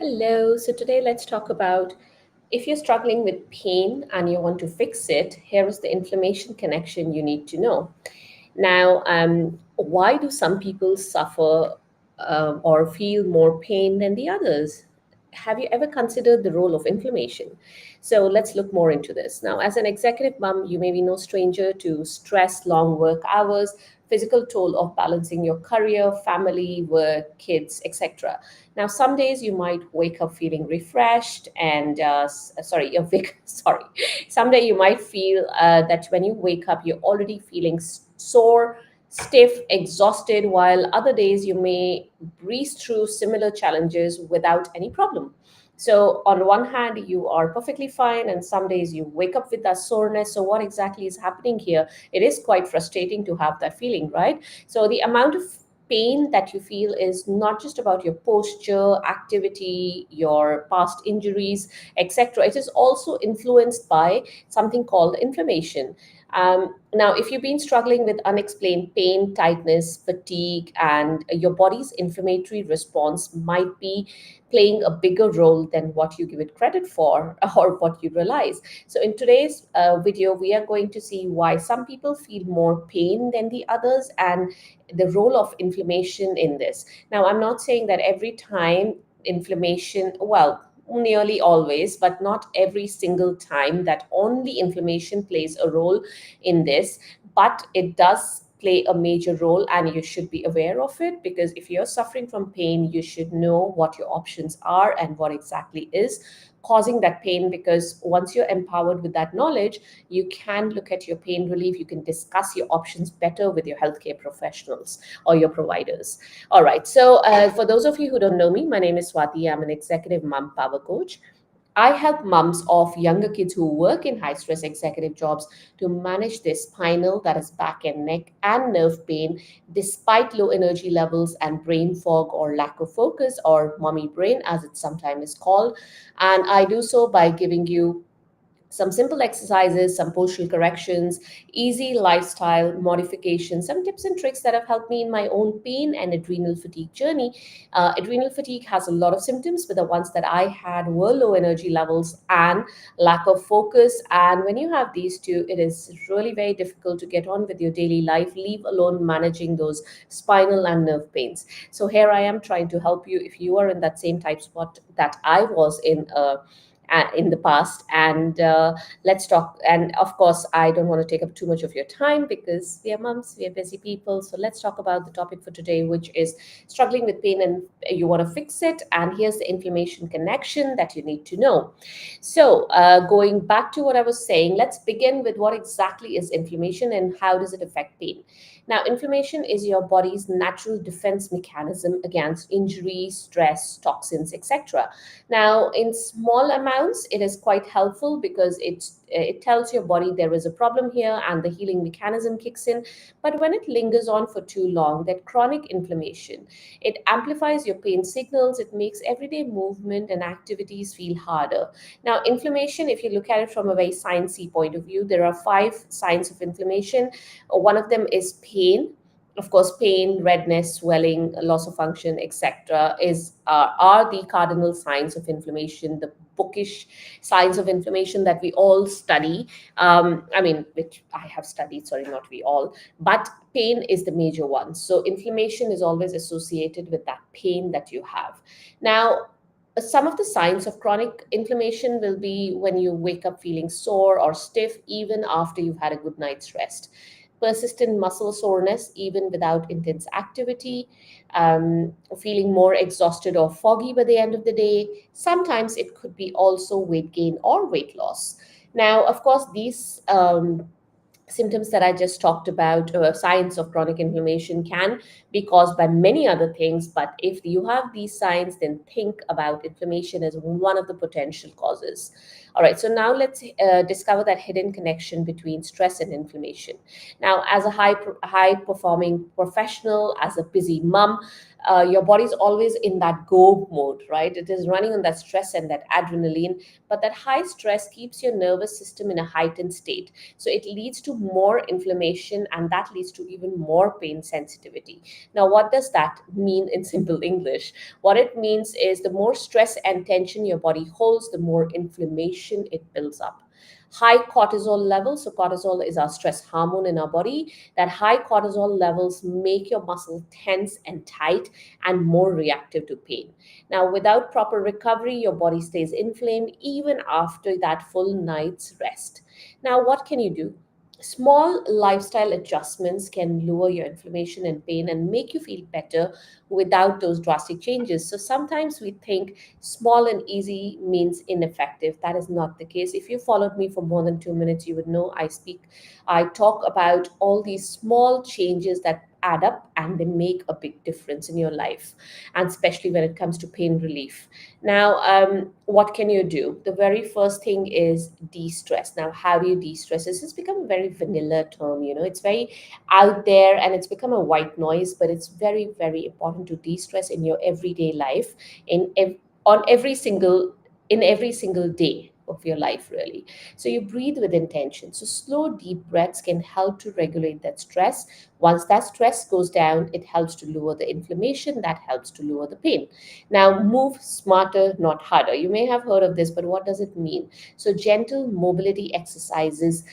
Hello. So today let's talk about if you're struggling with pain and you want to fix it, here is the inflammation connection you need to know. Now, why do some people suffer or feel more pain than the others? Have you ever considered the role of inflammation? So let's look more into this. Now, as an executive mom, you may be no stranger to stress, long work hours, physical toll of balancing your career, family, work, kids, etc. Now, some days you might wake up feeling refreshed and sorry, you're sorry. Someday you might feel that when you wake up, you're already feeling sore, stiff, exhausted, while other days you may breeze through similar challenges without any problem. So, on one hand, you are perfectly fine, and some days you wake up with that soreness. So, what exactly is happening here? It is quite frustrating to have that feeling, right? So, the amount of pain that you feel is not just about your posture, activity, your past injuries, etc. It is also influenced by something called inflammation. Now, if you've been struggling with unexplained pain, tightness, fatigue, and your body's inflammatory response might be playing a bigger role than what you give it credit for or what you realize. So, in today's video, we are going to see why some people feel more pain than the others and the role of inflammation in this. Now, I'm not saying that every time inflammation, well, nearly always, but not every single time that only inflammation plays a role in this, but it does play a major role and you should be aware of it, because if you're suffering from pain you should know what your options are and what exactly is causing that pain, because once you're empowered with that knowledge you can look at your pain relief, you can discuss your options better with your healthcare professionals or your providers. All right, so for those of you who don't know me, my name is Swati. I'm an executive mom power coach. I help moms of younger kids who work in high stress executive jobs to manage their spinal, that is back and neck, and nerve pain despite low energy levels and brain fog or lack of focus, or mommy brain as it sometimes is called. And I do so by giving you some simple exercises, some postural corrections, easy lifestyle modifications, some tips and tricks that have helped me in my own pain and adrenal fatigue journey. Adrenal fatigue has a lot of symptoms, but the ones that I had were low energy levels and lack of focus. And when you have these two, it is really very difficult to get on with your daily life, leave alone managing those spinal and nerve pains. So here I am trying to help you if you are in that same type spot that I was in the past. And let's talk. And of course, I don't want to take up too much of your time because we are moms, we are busy people. So let's talk about the topic for today, which is struggling with pain and you want to fix it. And here's the inflammation connection that you need to know. So, going back to what I was saying, let's begin with what exactly is inflammation and how does it affect pain. Now, inflammation is your body's natural defense mechanism against injury, stress, toxins, etc. Now, in small amounts, it is quite helpful because it tells your body there is a problem here and the healing mechanism kicks in. But when it lingers on for too long, that chronic inflammation, it amplifies your pain signals, it makes everyday movement and activities feel harder. Now, inflammation, if you look at it from a very sciencey point of view, there are five signs of inflammation. One of them is pain. Of course, pain, redness, swelling, loss of function, etc., is are the cardinal signs of inflammation, the bookish signs of inflammation that we all study. I mean, which I have studied. Sorry, not we all, but pain is the major one. So inflammation is always associated with that pain that you have. Now, some of the signs of chronic inflammation will be when you wake up feeling sore or stiff even after you've had a good night's rest, persistent muscle soreness even without intense activity, feeling more exhausted or foggy by the end of the day. Sometimes it could be also weight gain or weight loss. Now, of course, these symptoms that I just talked about, signs of chronic inflammation, can be caused by many other things. But if you have these signs, then think about inflammation as one of the potential causes. All right, so now let's discover that hidden connection between stress and inflammation. Now, as a high performing professional, as a busy mom, Your body's always in that go mode, right? It is running on that stress and that adrenaline, but that high stress keeps your nervous system in a heightened state. So it leads to more inflammation, and that leads to even more pain sensitivity. Now, what does that mean in simple English? What it means is the more stress and tension your body holds, the more inflammation it builds up. High cortisol levels, so cortisol is our stress hormone in our body, that high cortisol levels make your muscle tense and tight and more reactive to pain. Now, without proper recovery, your body stays inflamed even after that full night's rest. Now, what can you do? Small lifestyle adjustments can lower your inflammation and pain and make you feel better without those drastic changes. So sometimes we think small and easy means ineffective. That is not the case. If you followed me for more than 2 minutes, you would know I talk about all these small changes that add up and they make a big difference in your life, and especially when it comes to pain relief. Now, what can you do? The very first thing is de-stress. Now, how do you de-stress? This has become a very vanilla term, it's very out there and it's become a white noise, but it's very, very important to de-stress in your everyday life, on every single day of your life, really. So you breathe with intention. So slow, deep breaths can help to regulate that stress. Once that stress goes down, it helps to lower the inflammation, that helps to lower the pain. Now, move smarter, not harder. You may have heard of this, but what does it mean? So gentle mobility exercises,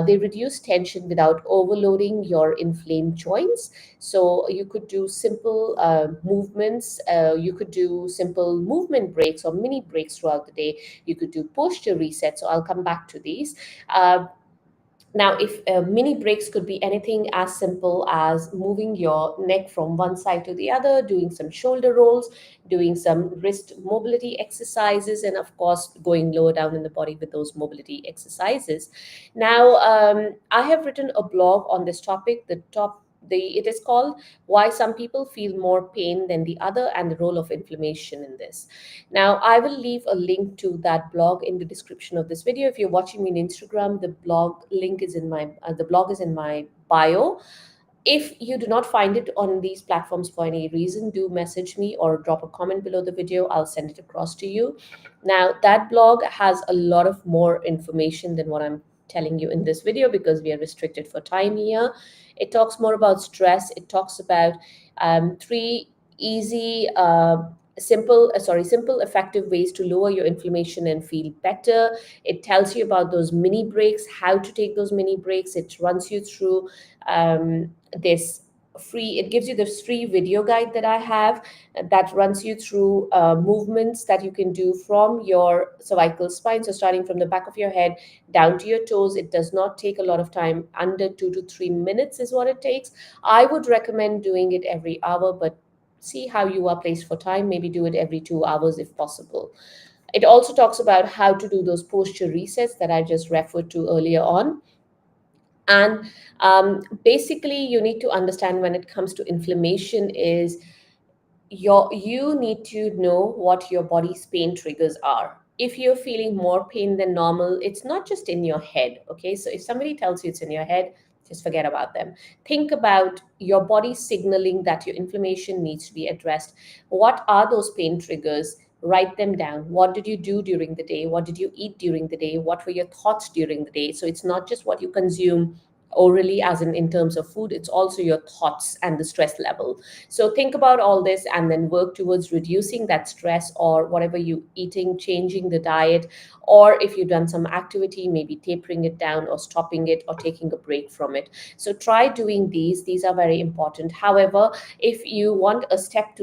they reduce tension without overloading your inflamed joints. So you could do simple movements. You could do simple movement breaks or mini breaks throughout the day. You could do posture resets. So I'll come back to these. Now, if mini breaks could be anything as simple as moving your neck from one side to the other, doing some shoulder rolls, doing some wrist mobility exercises, and of course, going lower down in the body with those mobility exercises. Now, I have written a blog on this topic. It is called "Why Some People Feel More Pain Than the Other and the Role of Inflammation in This." Now, I will leave a link to that blog in the description of this video. If you're watching me on Instagram, the blog is in my bio. If you do not find it on these platforms for any reason, do message me or drop a comment below the video. I'll send it across to you. Now, that blog has a lot of more information than what I'm telling you in this video because we are restricted for time here. It talks more about stress. It talks about three easy, simple, effective ways to lower your inflammation and feel better. It tells you about those mini breaks, how to take those mini breaks. It runs you through this it gives you this free video guide that I have that runs you through movements that you can do from your cervical spine. So starting from the back of your head down to your toes. It does not take a lot of time. Under 2 to 3 minutes is what it takes. I would recommend doing it every hour, but see how you are placed for time. Maybe do it every 2 hours if possible. It also talks about how to do those posture resets that I just referred to earlier on. And basically, you need to understand when it comes to inflammation is you need to know what your body's pain triggers are. If you're feeling more pain than normal, it's not just in your head. Okay, so if somebody tells you it's in your head, just forget about them. Think about your body signaling that your inflammation needs to be addressed. What are those pain triggers? Write them down. What did you do during the day? What did you eat during the day? What were your thoughts during the day? So it's not just what you consume orally, as in terms of food, it's also your thoughts and the stress level. So think about all this and then work towards reducing that stress or whatever you eating, changing the diet, or if you've done some activity, maybe tapering it down or stopping it or taking a break from it. So try doing these are very important. However, if you want a step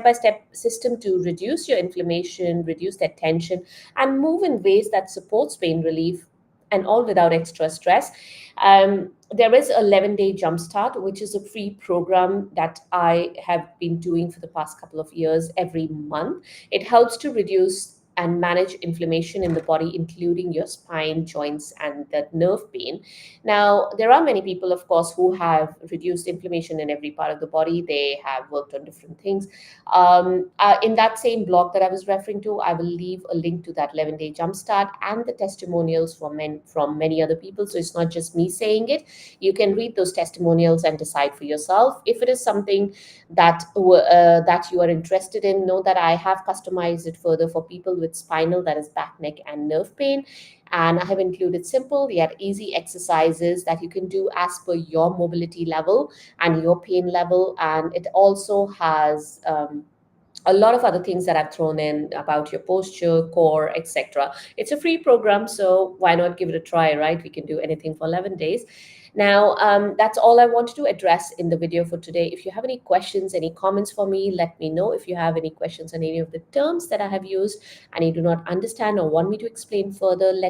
by step system to reduce your inflammation, reduce that tension, and move in ways that supports pain relief, and all without extra stress. There is a 11-day jumpstart, which is a free program that I have been doing for the past couple of years every month. It helps to reduce and manage inflammation in the body, including your spine, joints, and the nerve pain. Now, there are many people, of course, who have reduced inflammation in every part of the body. They have worked on different things. In that same blog that I was referring to, I will leave a link to that 11-day jumpstart and the testimonials from many other people. So it's not just me saying it. You can read those testimonials and decide for yourself if it is something that you are interested in. Know that I have customized it further for people with spinal, that is back, neck, and nerve pain. And I have included simple yet easy exercises that you can do as per your mobility level and your pain level. And it also has a lot of other things that I've thrown in about your posture, core, etc. It's a free program, so why not give it a try, right? We can do anything for 11 days. Now, that's all I wanted to address in the video for today. If you have any questions, any comments for me, let me know. If you have any questions on any of the terms that I have used and you do not understand or want me to explain further, let